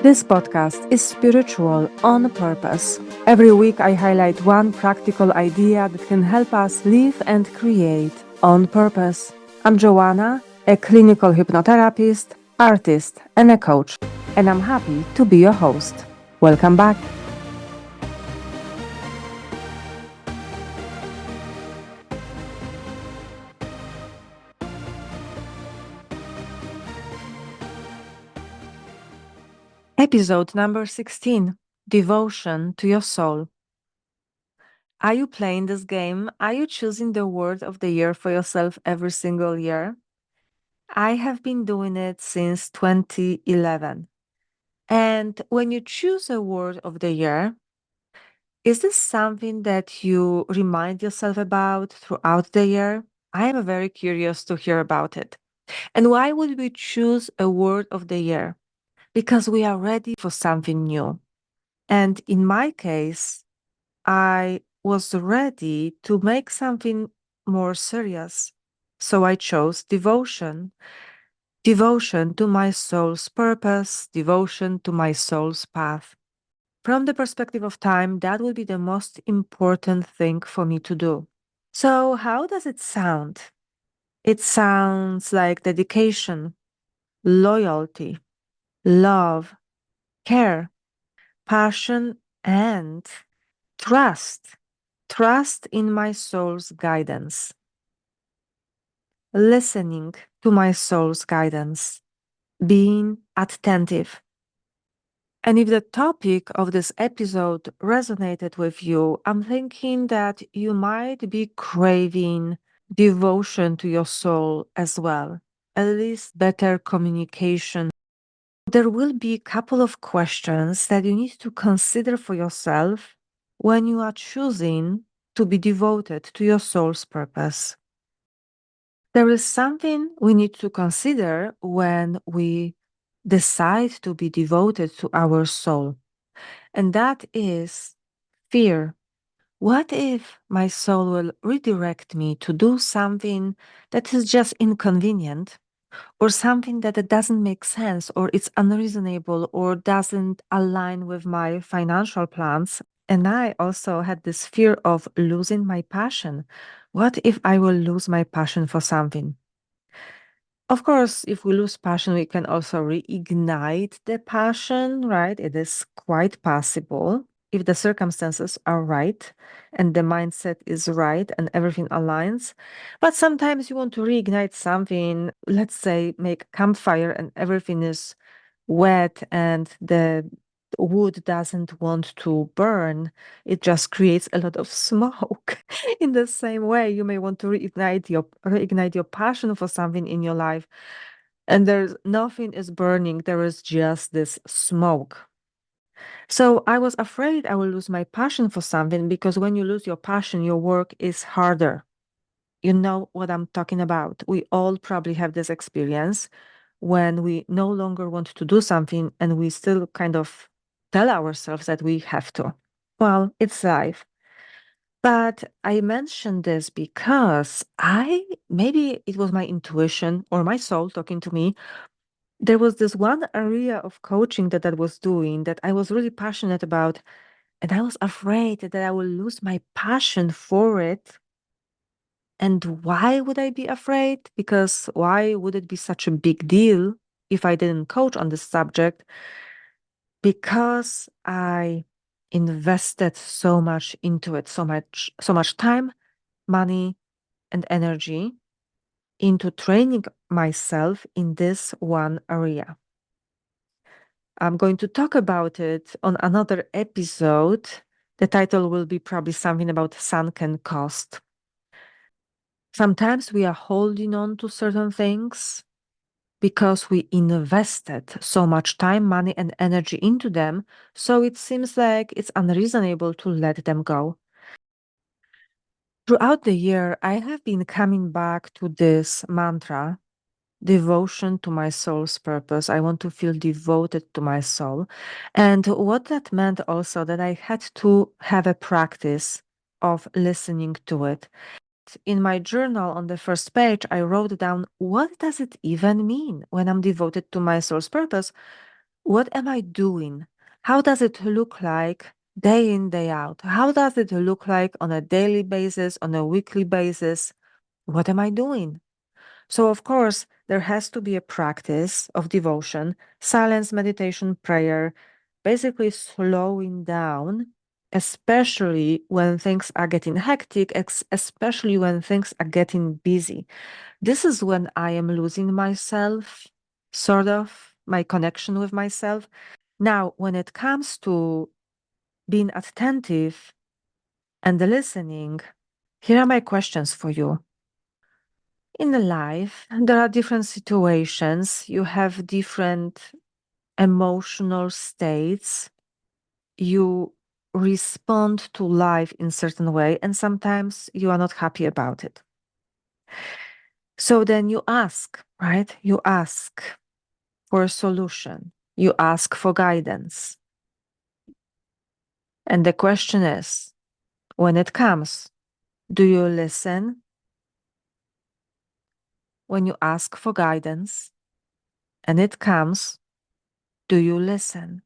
This podcast is spiritual on purpose. Every week, I highlight one practical idea that can help us live and create on purpose. I'm Joanna, a clinical hypnotherapist, artist, and a coach, and I'm happy to be your host. Welcome back. Episode number 16, Devotion to Your Soul. Are you playing this game? Are you choosing the word of the year for yourself every single year? I have been doing it since 2011. And when you choose a word of the year, is this something that you remind yourself about throughout the year? I am very curious to hear about it. And why would we choose a word of the year? Because we are ready for something new. And in my case, I was ready to make something more serious. So I chose devotion. Devotion to my soul's purpose, devotion to my soul's path. From the perspective of time, that will be the most important thing for me to do. So, how does it sound? It sounds like dedication, loyalty, love, care, passion, and trust. Trust in my soul's guidance. Listening to my soul's guidance. Being attentive. And if the topic of this episode resonated with you, I'm thinking that you might be craving devotion to your soul as well, at least better communication. There will be a couple of questions that you need to consider for yourself when you are choosing to be devoted to your soul's purpose. There is something we need to consider when we decide to be devoted to our soul, and that is fear. What if my soul will redirect me to do something that is just inconvenient, or something that it doesn't make sense, or it's unreasonable, or doesn't align with my financial plans? And I also had this fear of losing my passion. What if I will lose my passion for something? Of course, if we lose passion, we can also reignite the passion, right? It is quite possible if the circumstances are right and the mindset is right and everything aligns. But sometimes you want to reignite something, let's say make a campfire and everything is wet and the wood doesn't want to burn. It just creates a lot of smoke. In the same way, you may want to reignite your passion for something in your life, and there's nothing is burning. There is just this smoke. So I was afraid I will lose my passion for something, because when you lose your passion, your work is harder. You know what I'm talking about. We all probably have this experience when we no longer want to do something and we still kind of tell ourselves that we have to. Well, it's life. But I mentioned this because maybe it was my intuition or my soul talking to me. There was this one area of coaching that I was doing that I was really passionate about, and I was afraid that I will lose my passion for it. And why would I be afraid? Because why would it be such a big deal if I didn't coach on this subject? Because I invested so much into it, so much time, money, and energy into training myself in this one area. I'm going to talk about it on another episode. The title will be probably something about sunken cost. Sometimes we are holding on to certain things because we invested so much time, money, and energy into them, so it seems like it's unreasonable to let them go. Throughout the year, I have been coming back to this mantra: devotion to my soul's purpose. I want to feel devoted to my soul. And what that meant also that I had to have a practice of listening to it. In my journal on the first page, I wrote down, what does it even mean when I'm devoted to my soul's purpose? What am I doing? How does it look like day in, day out? How does it look like on a daily basis, on a weekly basis? What am I doing? So, of course, there has to be a practice of devotion, silence, meditation, prayer, basically slowing down, especially when things are getting hectic, especially when things are getting busy. This is when I am losing myself, sort of, my connection with myself. Now, when it comes to being attentive and listening, here are my questions for you. In life, there are different situations, you have different emotional states, you respond to life in certain way, and sometimes you are not happy about it. So then you ask, right? You ask for a solution. You ask for guidance. And the question is, when it comes, do you listen? When you ask for guidance and it comes, do you listen?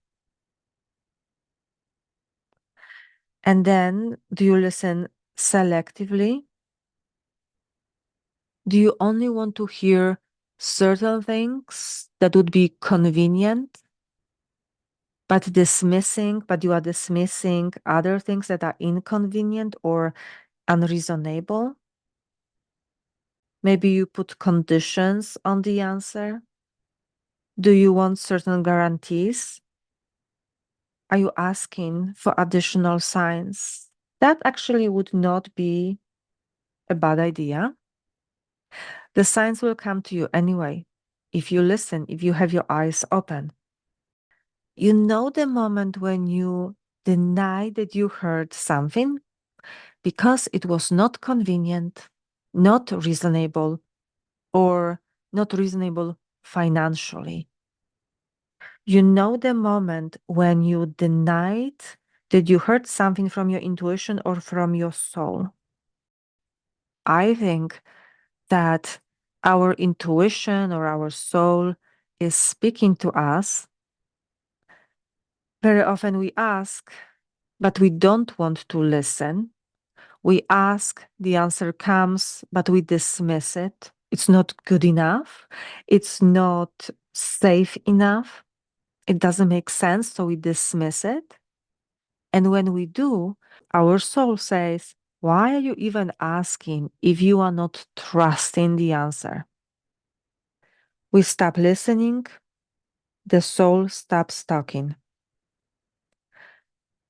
And then do you listen selectively? Do you only want to hear certain things that would be convenient, but you are dismissing other things that are inconvenient or unreasonable? Maybe you put conditions on the answer. Do you want certain guarantees? Are you asking for additional signs? That actually would not be a bad idea. The signs will come to you anyway. If you listen, if you have your eyes open. You know the moment when you deny that you heard something because it was not convenient, not reasonable, or not reasonable financially. You know the moment when you denied that you heard something from your intuition or from your soul. I think that our intuition or our soul is speaking to us. Very often we ask, but we don't want to listen. We ask, the answer comes, but we dismiss it. It's not good enough. It's not safe enough. It doesn't make sense, so we dismiss it. And when we do, our soul says, why are you even asking if you are not trusting the answer? We stop listening, the soul stops talking.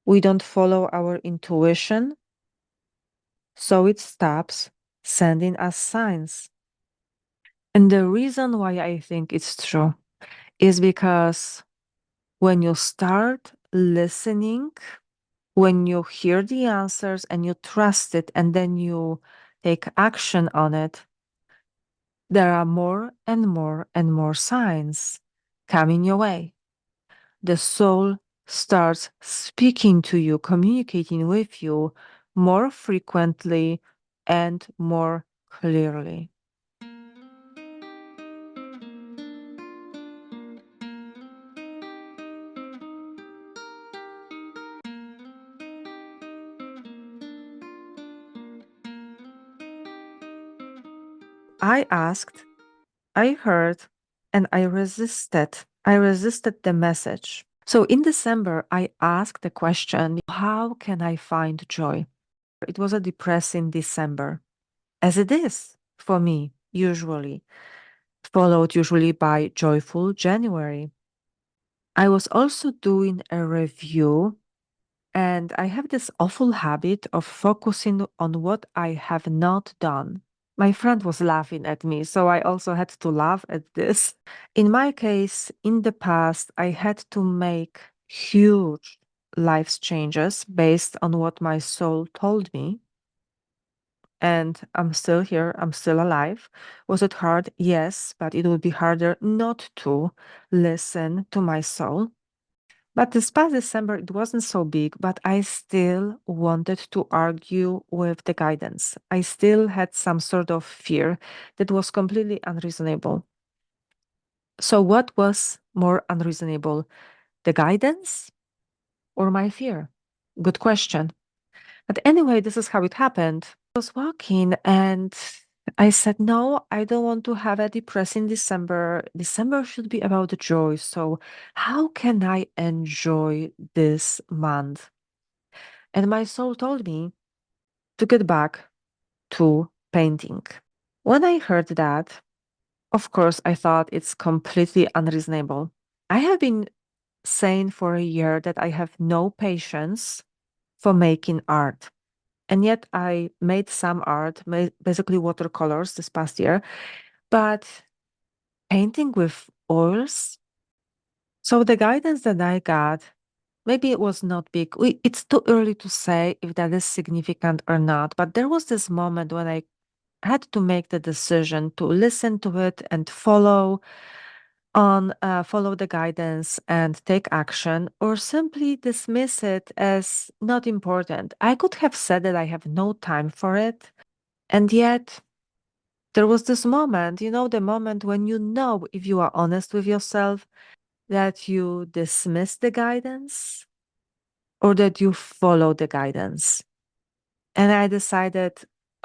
We don't follow our intuition, so it stops sending us signs. And the reason why I think it's true is because when you start listening, when you hear the answers and you trust it and then you take action on it, there are more and more and more signs coming your way. The soul starts speaking to you, communicating with you more frequently and more clearly. I asked, I heard, and I resisted. I resisted the message. So in December, I asked the question, how can I find joy? It was a depressing December, as it is for me, usually, followed usually by joyful January. I was also doing a review, and I have this awful habit of focusing on what I have not done. My friend was laughing at me, so I also had to laugh at this. In my case, in the past, I had to make huge life changes based on what my soul told me. And I'm still here, I'm still alive. Was it hard? Yes, but it would be harder not to listen to my soul. But this past December, it wasn't so big, but I still wanted to argue with the guidance. I still had some sort of fear that was completely unreasonable. So, what was more unreasonable, the guidance or my fear? Good question. But anyway, this is how it happened. I was walking and I said, no, I don't want to have a depressing December. December should be about the joy. So, how can I enjoy this month? And my soul told me to get back to painting. When I heard that, of course, I thought it's completely unreasonable. I have been saying for a year that I have no patience for making art. And yet I made some art, basically watercolors this past year, but painting with oils. So the guidance that I got, maybe it was not big. It's too early to say if that is significant or not. But there was this moment when I had to make the decision to listen to it and follow the guidance and take action, or simply dismiss it as not important. I could have said that I have no time for it, and yet there was this moment, the moment when if you are honest with yourself, that you dismiss the guidance or that you follow the guidance. And I decided,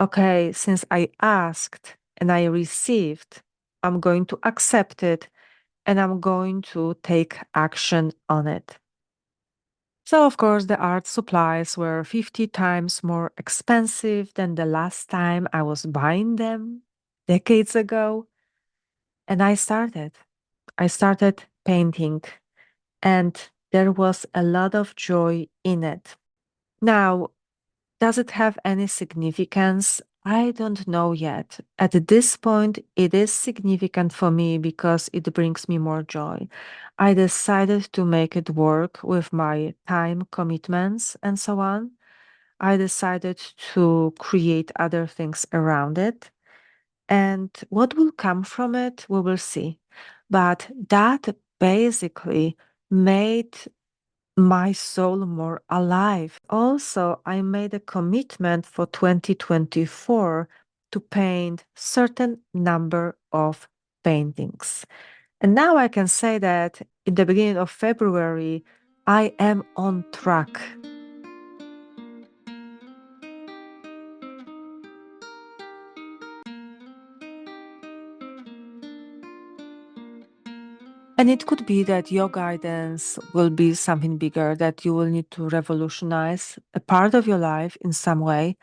okay, since I asked and I received, I'm going to accept it and I'm going to take action on it. So, of course, the art supplies were 50 times more expensive than the last time I was buying them decades ago. And I started. I started painting, and there was a lot of joy in it. Now, does it have any significance? I don't know yet. At this point, it is significant for me because it brings me more joy. I decided to make it work with my time commitments and so on. I decided to create other things around it. And what will come from it, we will see. But that basically made my soul more alive. Also, I made a commitment for 2024 to paint certain number of paintings. And now I can say that in the beginning of February, I am on track. And it could be that your guidance will be something bigger, that you will need to revolutionize a part of your life in some way.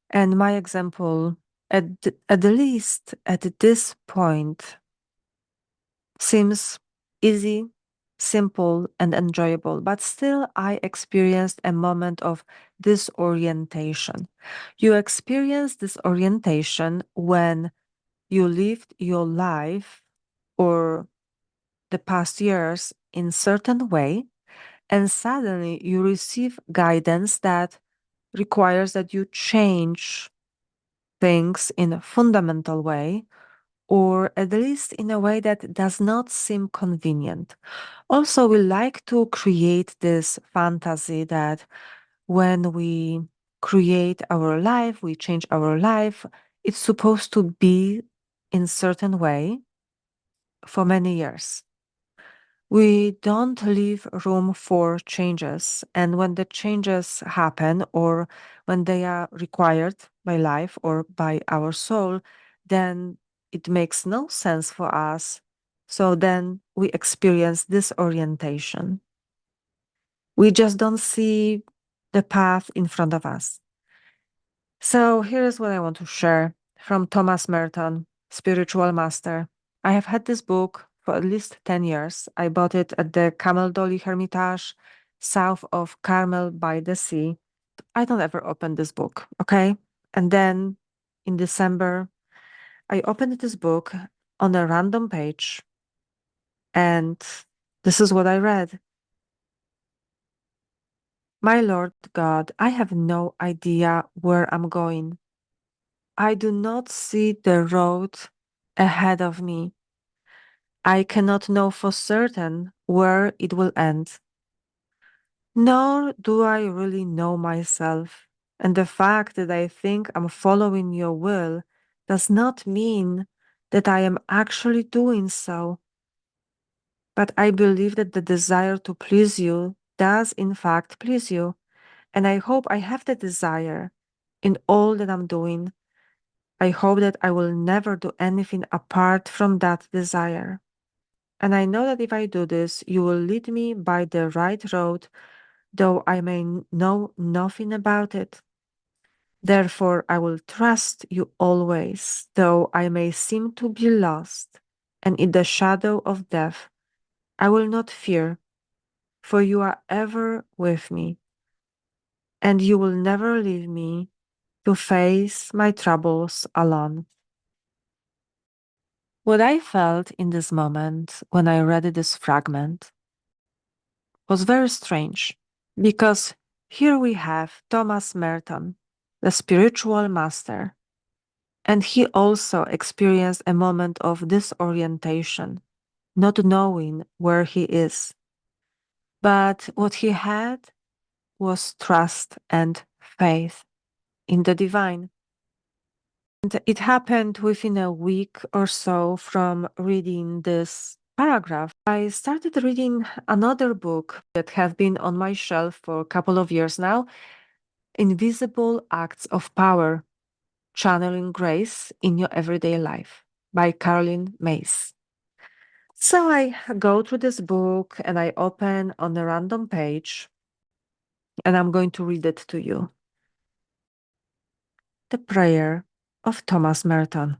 And my example, at the least at this point, seems easy, simple, and enjoyable. But still, I experienced a moment of disorientation. You experience disorientation when you lived your life or the past years in certain way, and suddenly you receive guidance that requires that you change things in a fundamental way, or at least in a way that does not seem convenient. Also, we like to create this fantasy that when we create our life, we change our life, it's supposed to be in certain way for many years. We don't leave room for changes. And when the changes happen or when they are required by life or by our soul, then it makes no sense for us. So then we experience disorientation. We just don't see the path in front of us. So here's what I want to share from Thomas Merton, Spiritual Master. I have had this book for at least 10 years. I bought it at the Camel Dolly Hermitage, south of Carmel by the Sea. I don't ever open this book, okay? And then in December, I opened this book on a random page, and this is what I read. My Lord God, I have no idea where I'm going. I do not see the road ahead of me. I cannot know for certain where it will end. Nor do I really know myself. And the fact that I think I'm following your will does not mean that I am actually doing so. But I believe that the desire to please you does in fact please you. And I hope I have the desire in all that I'm doing. I hope that I will never do anything apart from that desire. And I know that if I do this, you will lead me by the right road, though I may know nothing about it. Therefore, I will trust you always, though I may seem to be lost, and in the shadow of death, I will not fear, for you are ever with me, and you will never leave me to face my troubles alone. What I felt in this moment when I read this fragment was very strange, because here we have Thomas Merton, the spiritual master, and he also experienced a moment of disorientation, not knowing where he is. But what he had was trust and faith in the divine. And it happened within a week or so from reading this paragraph. I started reading another book that have been on my shelf for a couple of years now, Invisible Acts of Power, Channeling Grace in Your Everyday Life by Caroline Myss. So I go through this book and I open on a random page and I'm going to read it to you. The Prayer of Thomas Merton.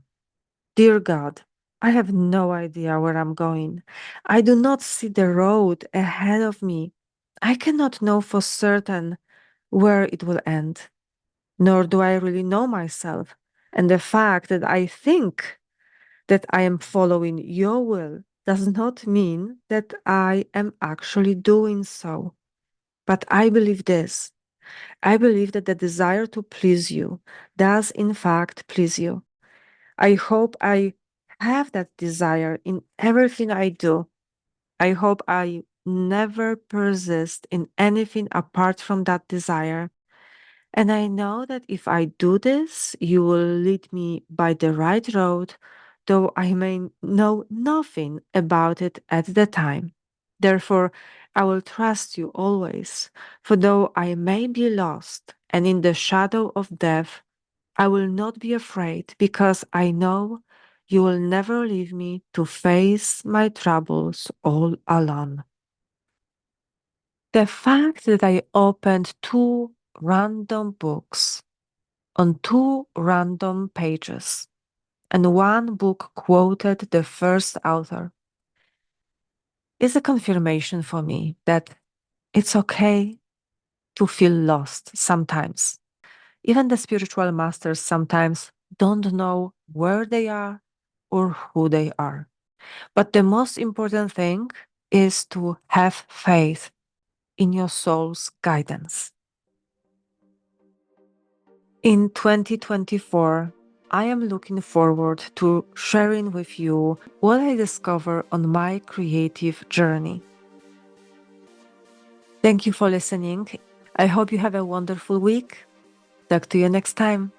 Dear God, I have no idea where I'm going. I do not see the road ahead of me. I cannot know for certain where it will end, nor do I really know myself. And the fact that I think that I am following your will does not mean that I am actually doing so. But I believe this. I believe that the desire to please you does in fact please you. I hope I have that desire in everything I do. I hope I never persist in anything apart from that desire. And I know that if I do this, you will lead me by the right road, though I may know nothing about it at the time. Therefore, I will trust you always, for though I may be lost and in the shadow of death, I will not be afraid because I know you will never leave me to face my troubles all alone. The fact that I opened two random books on two random pages, and one book quoted the first author, is a confirmation for me that it's okay to feel lost sometimes. Even the spiritual masters sometimes don't know where they are or who they are. But the most important thing is to have faith in your soul's guidance. In 2024, I am looking forward to sharing with you what I discover on my creative journey. Thank you for listening. I hope you have a wonderful week. Talk to you next time.